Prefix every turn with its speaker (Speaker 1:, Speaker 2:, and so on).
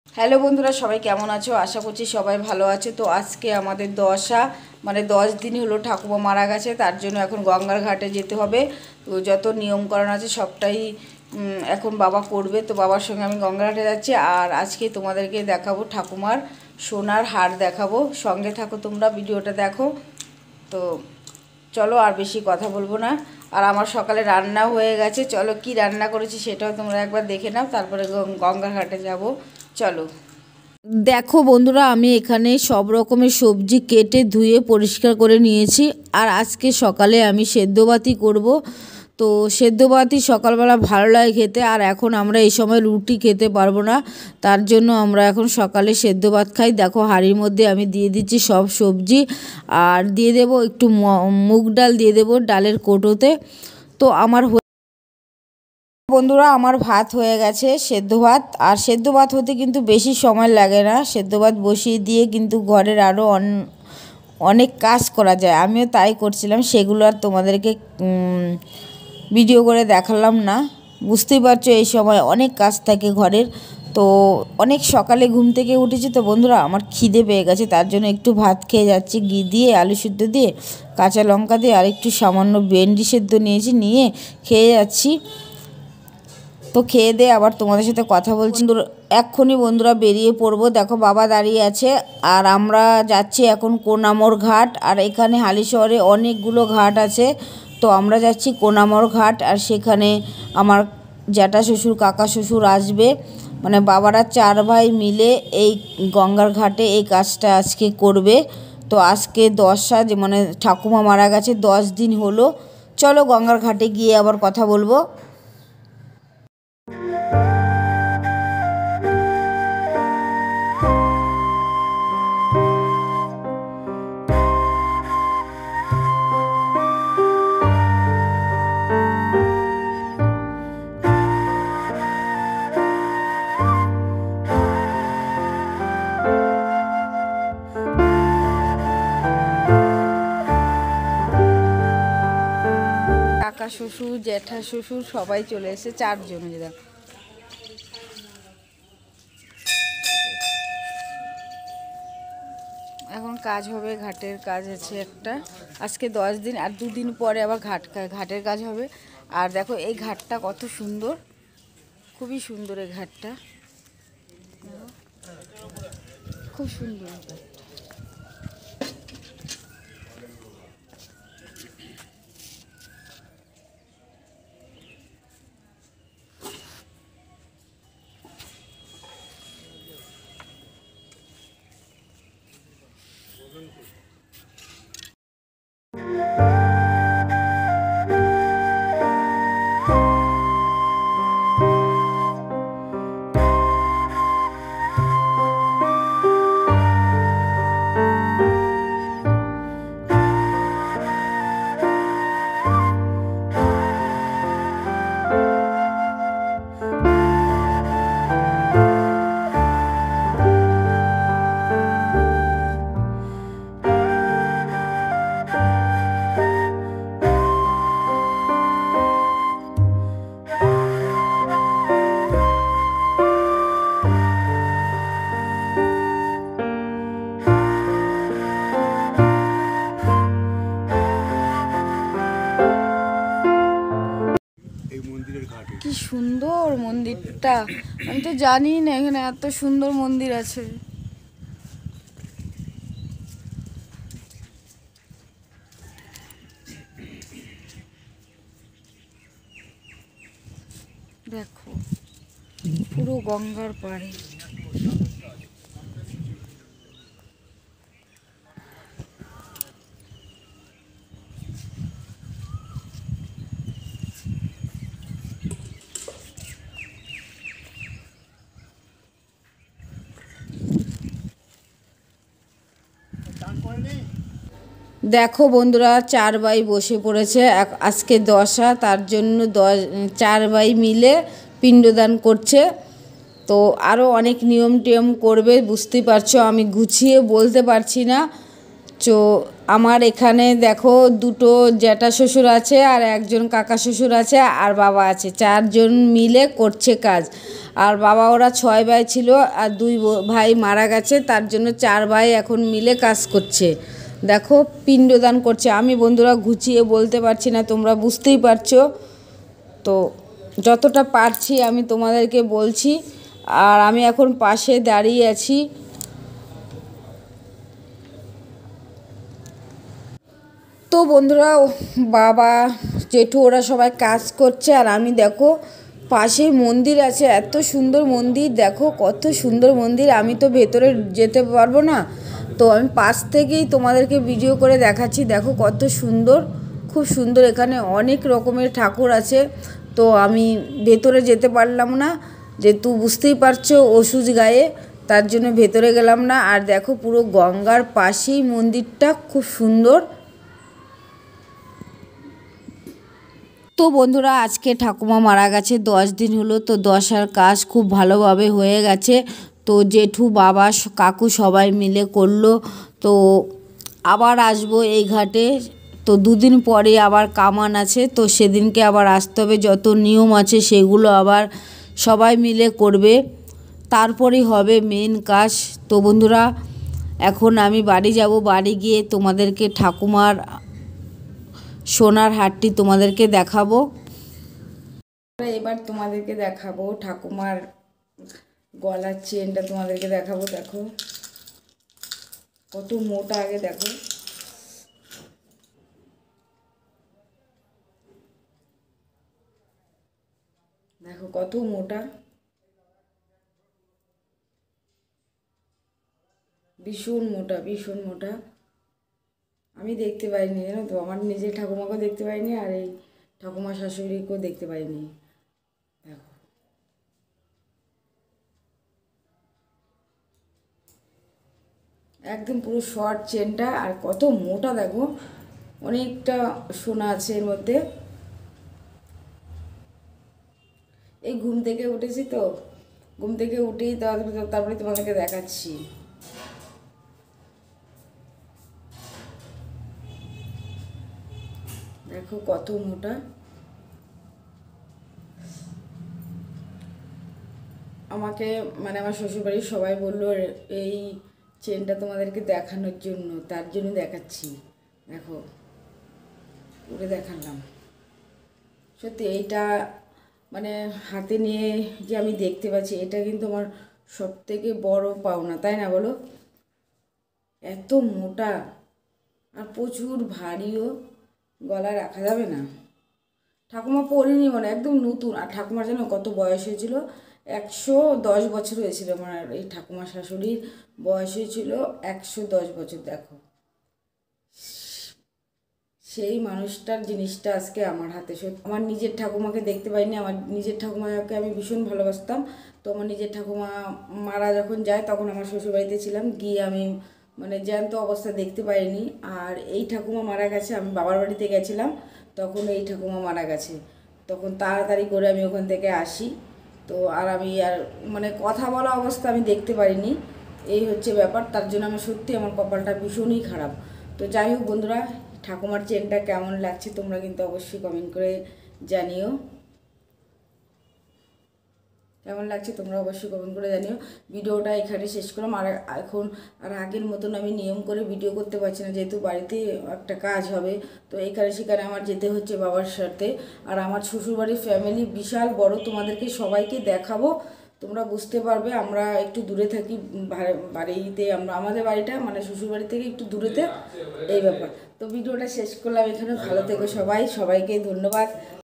Speaker 1: Hello বন্ধুরা, সবাই কেমন আছো? আশা করছি সবাই ভালো আছে। তো আজকে আমাদের দশা, মানে 10 দিন হলো ঠাকুমা মারা গেছে, তার জন্য এখন গঙ্গার ঘাটে যেতে হবে। তো যত নিয়মকরণ আছে সবটাই এখন বাবা করবে। তো বাবার সঙ্গে আমি গঙ্গার ঘাটে যাচ্ছি। আর আজকে তোমাদেরকে দেখাবো ঠাকুমার সোনার হার দেখাবো। সঙ্গে থাকো, তোমরা ভিডিওটা দেখো। তো চলো, আর বেশি কথা বলবো না। আর আমার সকালে রান্না হয়ে গেছে। চলো, কি রান্না করেছি সেটাও তোমরা একবার দেখে নাও, তারপরে গঙ্গার ঘাটে যাব। চলো, দেখো বন্ধুরা, আমি এখানে সব রকমের সবজি কেটে ধুয়ে পরিষ্কার করে নিয়েছি। আর আজকে সকালে আমি সেদ্ধ ভাতই করবো। তো সেদ্ধ ভাতই সকালবেলা ভালো লাগে খেতে। আর এখন আমরা এই সময় রুটি খেতে পারবো না, তার জন্য আমরা এখন সকালে সেদ্ধ ভাত খাই। দেখো, হাঁড়ির মধ্যে আমি দিয়ে দিচ্ছি সব সবজি, আর দিয়ে দেবো একটু মুগ ডাল, দিয়ে দেবো ডালের কৌটোতে। তো আমার বন্ধুরা, আমার ভাত হয়ে গেছে, সেদ্ধ ভাত। আর সেদ্ধ ভাত হতে কিন্তু বেশি সময় লাগে না। সেদ্ধ ভাত বসিয়ে দিয়ে কিন্তু ঘরের আরও অনেক কাজ করা যায়। আমিও তাই করছিলাম, সেগুলো আর তোমাদেরকে ভিডিও করে দেখালাম না। বুঝতেই পারছো, এই সময় অনেক কাজ থাকে ঘরের। তো অনেক সকালে ঘুম থেকে উঠেছি, তো বন্ধুরা আমার খিদে পেয়ে গেছে, তার জন্য একটু ভাত খেয়ে যাচ্ছি ঘি দিয়ে, আলু সিদ্ধ দিয়ে, কাঁচা লঙ্কা দিয়ে, আর একটু সামান্য ভেন্ডি সেদ্ধ নিয়েছি, নিয়ে খেয়ে যাচ্ছি। তো খেয়ে দিয়ে আবার তোমাদের সাথে কথা বলছি। এক্ষুনি বন্ধুরা বেরিয়ে পড়বো। দেখো, বাবা দাঁড়িয়ে আছে, আর আমরা যাচ্ছি এখন কোনামোর ঘাট। আর এখানে হালিশহরে অনেকগুলো ঘাট আছে। তো আমরা যাচ্ছি কোনামোর ঘাট। আর সেখানে আমার জ্যাঠা শ্বশুর, কাকা শ্বশুর আসবে। মানে বাবারা 4 ভাই মিলে এই গঙ্গার ঘাটে এই কাজটা আজকে করবে। তো আজকে যে মানে ঠাকুমা মারা গেছে 10 দিন হলো। চলো, গঙ্গার ঘাটে গিয়ে আবার কথা বলবো। কাকা শ্বশুর, জ্যাঠা শ্বশুর সবাই চলে এসেছে, 4 জন। এখন কাজ হবে, ঘাটের কাজ আছে একটা। আজকে 10 দিন, আর 2 দিন পরে আবার ঘাটের কাজ হবে। আর দেখো এই ঘাটটা কত সুন্দর, খুবই সুন্দর এই ঘাটটা, খুব সুন্দর। কি সুন্দর মন্দিরটা, আমি তো জানি না এখানে এত সুন্দর মন্দির আছে। দেখো, পুরো গঙ্গার পাড়ে। দেখো বন্ধুরা, 4 ভাই বসে পড়েছে। আজকে দশা, তার জন্য 4 ভাই মিলে পিণ্ডদান করছে। তো আরও অনেক নিয়ম টিয়ম করবে, বুঝতেই পারছো, আমি গুছিয়ে বলতে পারছি না। তো আমার এখানে দেখো 2 জ্যাঠা শ্বশুর আছে, আর 1 জন কাকা শ্বশুর আছে, আর বাবা আছে। 4 জন মিলে করছে কাজ। আর বাবা ওরা 6 ভাই ছিল আর 2 ভাই মারা গেছে, তার জন্য 4 ভাই এখন মিলে কাজ করছে। দেখো পিণ্ডদান করছে। আমি বন্ধুরা গুছিয়ে বলতে পারছি না, তোমরা বুঝতেই পারছো। তো যতটা পারছি আমি তোমাদেরকে বলছি। আর আমি এখন পাশে দাঁড়িয়ে আছি। তো বন্ধুরা বাবা জেঠু ওরা সবাই কাজ করছে, আর আমি দেখো পাশে মন্দির আছে, এত সুন্দর মন্দির, দেখো কত সুন্দর মন্দির। আমি তো ভেতরে যেতে পারবো না, তো আমি পাশ থেকেই তোমাদেরকে ভিডিও করে দেখাচ্ছি। দেখো কত সুন্দর, খুব সুন্দর। এখানে অনেক রকমের ঠাকুর আছে, তো আমি ভেতরে যেতে পারলাম না, যেহেতু বুঝতেই পারছো অসুজ গায়ে, তার জন্য ভেতরে গেলাম না। আর দেখো পুরো গঙ্গার পাশেই মন্দিরটা, খুব সুন্দর। তো বন্ধুরা আজকে ঠাকুমা মারা গেছে, 10 দিন হলো। তো দশার কাজ খুব ভালোভাবে হয়ে গেছে। তো জেঠু বাবা কাকু সবাই মিলে করলো। তো আবার আসবো এই ঘাটে। তো 2 দিন পরে আবার কামান আছে, তো সেদিনকে আবার আসতে হবে। যত নিয়ম আছে সেগুলো আবার সবাই মিলে করবে, তারপরেই হবে মেন কাজ। তো বন্ধুরা এখন আমি বাড়ি যাব, বাড়ি গিয়ে তোমাদেরকে ঠাকুমার সোনার হারটি তোমাদেরকে দেখাবো। এবার তোমাদেরকে দেখাবো ঠাকুমার গলার চেনটা, তোমাদেরকে দেখাবো। দেখো কত মোটা, আগে দেখো। দেখো কত মোটা, ভীষণ মোটা, ভীষণ মোটা। আমি দেখতে পাইনি, জানো তো, আমার নিজের ঠাকুমাকেও দেখতে পাইনি, আর এই ঠাকুমা শাশুড়িকেও দেখতে পাইনি। দেখো একদম পুরো শর্ট চেনটা, আর কত মোটা দেখো, অনেকটা সোনা আছে এর মধ্যে। এই ঘুম থেকে উঠেছি, তো ঘুম থেকে উঠেই তারপরে তোমাদেরকে দেখাচ্ছি। দেখো কত মোটা। আমাকে মানে আমার শ্বশুরবাড়ির সবাই বললো এই চেনটা তোমাদেরকে দেখানোর জন্য, তার জন্য দেখাচ্ছি। দেখো উঠে দেখালাম। সত্যি এইটা মানে হাতে নিয়ে যে আমি দেখতে পাচ্ছি, এটা কিন্তু আমার সব থেকে বড় পাওনা, তাই না বলো? এত মোটা আর প্রচুর ভারীও, গলায় রাখা যাবে না। ঠাকুমা পড়েনি মানে, একদম নতুন। আর ঠাকুমার যেন কত বয়স হয়েছিল, 110 বছর হয়েছিল। আমার এই ঠাকুমা শাশুড়ির বয়স হয়েছিল 110 বছর। দেখো সেই মানুষটার জিনিসটা আজকে আমার হাতে। সত্যি আমার নিজের ঠাকুমাকে দেখতে পাইনি। আমার নিজের ঠাকুমাকে আমি ভীষণ ভালোবাসতাম। তো আমার নিজের ঠাকুমা মারা যখন যায়, তখন আমার শ্বশুরবাড়িতে ছিলাম, গিয়ে আমি মানে জ্যান্ত অবস্থা দেখতে পাইনি। আর এই ঠাকুমা মারা গেছে, আমি বাবার বাড়িতে গেছিলাম, তখন এই ঠাকুমা মারা গেছে। তখন তাড়াতাড়ি করে আমি ওখান থেকে আসি। তো আর আমি আর মানে কথা বলা অবস্থা আমি দেখতে পারিনি, এই হচ্ছে ব্যাপার। তার জন্য আমার সত্যি আমার কপালটা ভীষণই খারাপ। তো যাই হোক বন্ধুরা, ঠাকুমার চেনটা কেমন লাগছে তোমরা কিন্তু অবশ্যই কমেন্ট করে জানিও। কেমন লাগছে তোমরা অবশ্যই কমেন্ট করে জানিও। ভিডিওটা এখানে শেষ করলাম। আর এখন আর আগের মতন আমি নিয়ম করে ভিডিও করতে পারছি না, যেহেতু বাড়িতে একটা কাজ হবে। তো এখানে সেখানে আমার যেতে হচ্ছে বাবার সাথে। আর আমার শ্বশুরবাড়ির ফ্যামিলি বিশাল বড়, তোমাদেরকে সবাইকে দেখাবো, তোমরা বুঝতে পারবে। আমরা একটু দূরে থাকি বাড়িতে, আমরা আমাদের বাড়িটা মানে শ্বশুরবাড়ি থেকে একটু দূরেতে, এই ব্যাপার। তো ভিডিওটা শেষ করলাম এখানে। ভালো থেকো সবাই, সবাইকে ধন্যবাদ।